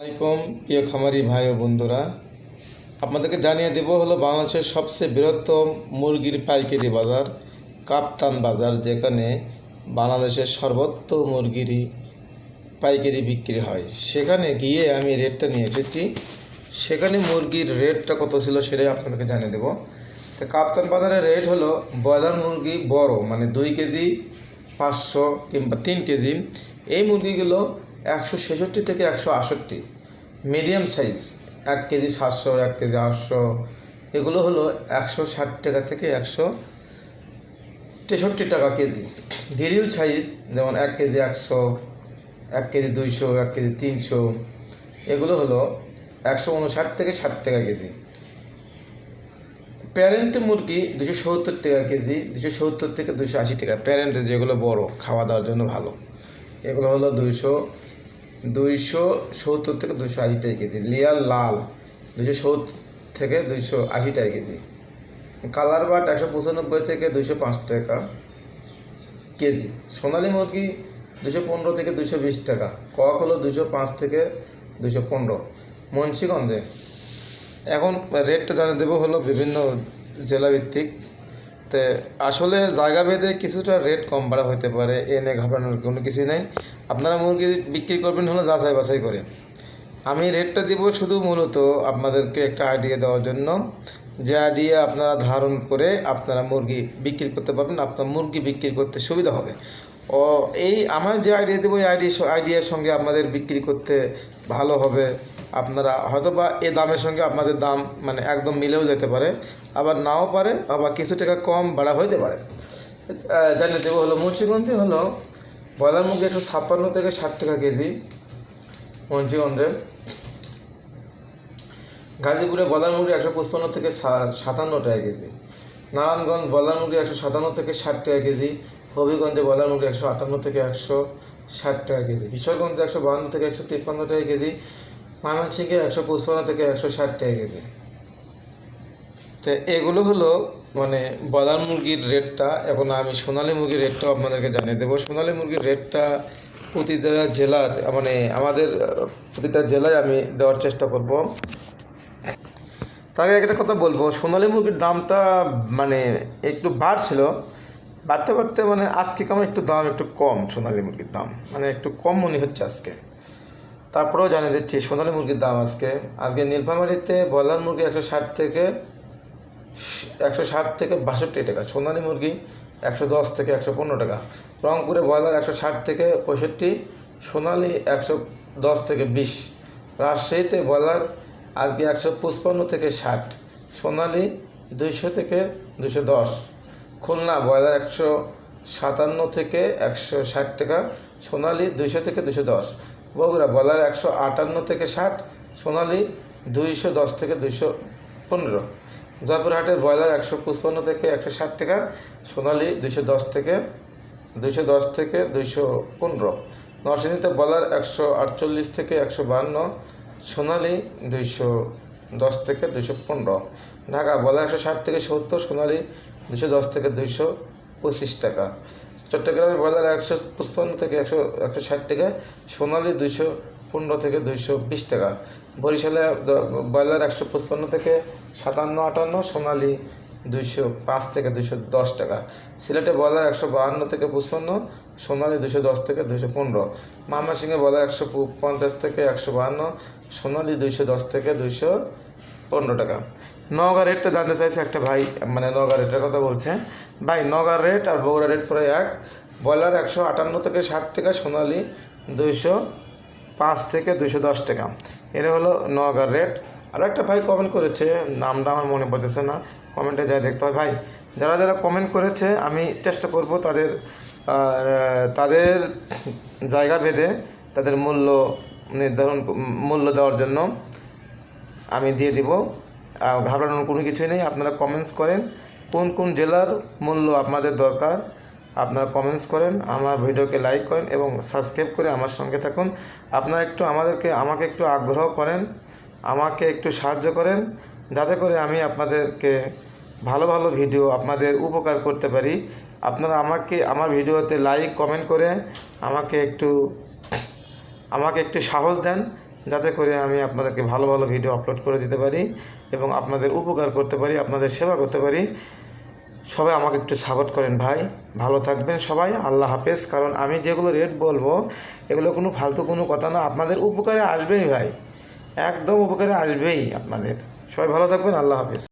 আসসালামাইকুম প্রিয় খামারি ভাই ও বন্ধুরা, আপনাদেরকে জানিয়ে দেব হলো বাংলাদেশের সবচেয়ে বৃহত্তম মুরগির পাইকারি বাজার কাপ্তান বাজার, যেখানে বাংলাদেশের সর্বত্র মুরগিরই পাইকারি বিক্রি হয়। সেখানে গিয়ে আমি রেটটা নিয়ে এসেছি। সেখানে মুরগির রেটটা কত ছিল সেটাই আপনাদেরকে জানিয়ে দেবো। তো কাপ্তান বাজারের রেট হলো ব্রয়লার মুরগি বড়, মানে 2 কেজি 500 কিংবা 3 কেজি, এই মুরগিগুলো 166 থেকে 168। মিডিয়াম সাইজ 1 কেজি 700, 1 কেজি 800, এগুলো হলো 160 টাকা থেকে 163 টাকা কেজি। গিরিল সাইজ যেমন 1 কেজি 100, 1 কেজি 200, 1 কেজি 300, এগুলো হলো 159 থেকে 60 টাকা কেজি। প্যারেন্ট মুরগি 270 টাকা কেজি, 270 থেকে 280 টাকা। প্যারেন্ট যেগুলো বড়, খাওয়া দাওয়ার জন্য ভালো, এগুলো হলো 270 থেকে 280 টাকা কেজি। লেয়ার লাল 270 থেকে 280 টাকা কেজি। কালার বাট 195 থেকে 205 টাকা কেজি। সোনালী মুরগি 215 থেকে 220 টাকা। কক হলো 205 থেকে 215। মুন্সিগঞ্জে এখন রেটটা জানিয়ে দেবো হলো বিভিন্ন জেলাভিত্তিক। তো আসলে জায়গা ভেদে কিছুটা রেট কম বাড়া হতে পারে, এ নিয়ে ঘাবড়ানোর কোনো কিছুই নেই। আপনারা মুরগি বিক্রি করবেন হলো যাচাই বাছাই করে। আমি রেটটা দিব শুধু মূলত আপনাদেরকে একটা আইডিয়া দেওয়ার জন্য, যে আইডিয়া আপনারা ধারণ করে আপনারা মুরগি বিক্রি করতে পারবেন, আপনার মুরগি বিক্রি করতে সুবিধা হবে। ও এই আমার যে আইডিয়া দেবো, এই আইডিয়ার সঙ্গে আপনাদের বিক্রি করতে ভালো হবে। আপনারা হয়তো বা এ দামের সঙ্গে আপনাদের দাম মানে একদম মিলেও যেতে পারে, আবার নাও পারে, আবার কিছু টাকা কম বাড়া হইতে পারে। জানিয়ে দেবো হলো মুন্সিগঞ্জে হলো ব্রয়লার মুরগি 156 থেকে 60 টাকা কেজি মুন্সিগঞ্জে। গাজীপুরে ব্রয়লার মুরগি 155 থেকে 57 টাকা কেজি। নারায়ণগঞ্জ ব্রয়লার মুরগি 157 থেকে 60 টাকা কেজি। হবিগঞ্জে ব্রয়লার মুরগি 158 থেকে 160 টাকা কেজি। কিশোরগঞ্জে 152 থেকে 153 টাকা কেজি। ময়মনসিংহে 155 থেকে 160 টাকা কেজি। তো এগুলো হলো মানে ব্রয়লার মুরগির রেটটা। এখন আমি সোনালী মুরগির রেটটাও আপনাদেরকে জানিয়ে দেবো। সোনালী মুরগির রেটটা প্রতিটা জেলার মানে আমাদের প্রতিটা জেলায় আমি দেওয়ার চেষ্টা করব। তার আগে একটা কথা বলবো, সোনালী মুরগির দামটা মানে একটু বাড়ছিল, বাড়তে বাড়তে মানে আজকে কেমন একটু দাম একটু কম। সোনালী মুরগির দাম মানে একটু কম মনে হচ্ছে আজকে। তারপরেও জানিয়ে দিচ্ছি সোনালী মুরগির দাম আজকে নীলফামারীতে ব্রয়লার মুরগি 160 থেকে 62 টাকা। সোনালী মুরগি 110 থেকে 115 টাকা। রংপুরে ব্রয়লার 160 থেকে 65, সোনালী 110 থেকে 20। রাজশাহীতে ব্রয়লার আজকে 155 থেকে 60, সোনালী 200 থেকে 210। খুলনা ব্রয়লার 157 থেকে 160 টাকা, সোনালী 200 থেকে 210। বগুড়া ব্রয়লার 158 থেকে 60, সোনালী 210 থেকে 215। জয়পুরহাটের ব্রয়লার 155 থেকে 160 টাকা, সোনালী 210 থেকে 215। নরসিংদীতে ব্রয়লার 148 থেকে 152, সোনালী 210 থেকে 215। ঢাকা ব্রয়লার 160 থেকে 70, সোনালী 210 থেকে 225 টাকা। চট্টগ্রামে ব্রয়লার 155 থেকে 160 টাকা, সোনালী 215 থেকে 220 টাকা। বরিশালে ব্রয়লার 155 থেকে 57-58, সোনালী 205 থেকে 210 টাকা। সিলেটে ব্রয়লার 152 থেকে 55, সোনালী 210 থেকে 215। ময়মনসিংহে ব্রয়লার 150 থেকে 152, সোনালী 210 থেকে 215 টাকা। নওগাঁ রেটটা জানতে চাইছে একটা ভাই, মানে নওগাঁ রেটের কথা বলছে। ভাই নওগাঁ রেট আর বগুড়া রেট প্রায় এক। ব্রয়লার 158 থেকে 60 টাকা, সোনালী 205 থেকে 210 টাকা। এটা হলো নওগাঁ রেট। আরও একটা ভাই কমেন্ট করেছে, নামটা আমার মনে পড়তেছে না, কমেন্টে যাই দেখতে হয়। ভাই যারা যারা কমেন্ট করেছে আমি চেষ্টা করব তাদের জায়গা ভেদে তাদের মূল্য দেওয়ার জন্য আমি দিয়ে দিব। ঘাবড়ানোর কোনো কিছুই নেই। আপনারা কমেন্টস করেন কোন কোন জেলার মূল্য আপনাদের দরকার, আপনারা কমেন্টস করেন, আমার ভিডিওকে লাইক করেন এবং সাবস্ক্রাইব করে আমার সঙ্গে থাকুন। আপনারা একটু আমাকে একটু আগ্রহ করেন, আমাকে একটু সাহায্য করেন, যাতে করে আমি আপনাদেরকে ভালো ভালো ভিডিও আপনাদের উপকার করতে পারি। আপনারা আমার ভিডিওতে লাইক কমেন্ট করে আমাকে একটু সাহস দেন, যাতে করে আমি আপনাদেরকে ভালো ভালো ভিডিও আপলোড করে দিতে পারি এবং আপনাদের উপকার করতে পারি, আপনাদের সেবা করতে পারি। সবাই আমাকে একটু সাপোর্ট করেন ভাই, ভালো থাকবেন সবাই, আল্লাহ হাফেজ। কারণ আমি যেগুলো রেট বলবো এগুলো কোনো ফালতু কোনো কথা না, আপনাদের উপকারে আসবেই ভাই, একদম উপকারে আসবেই আপনাদের। সবাই ভালো থাকবেন, আল্লাহ হাফেজ।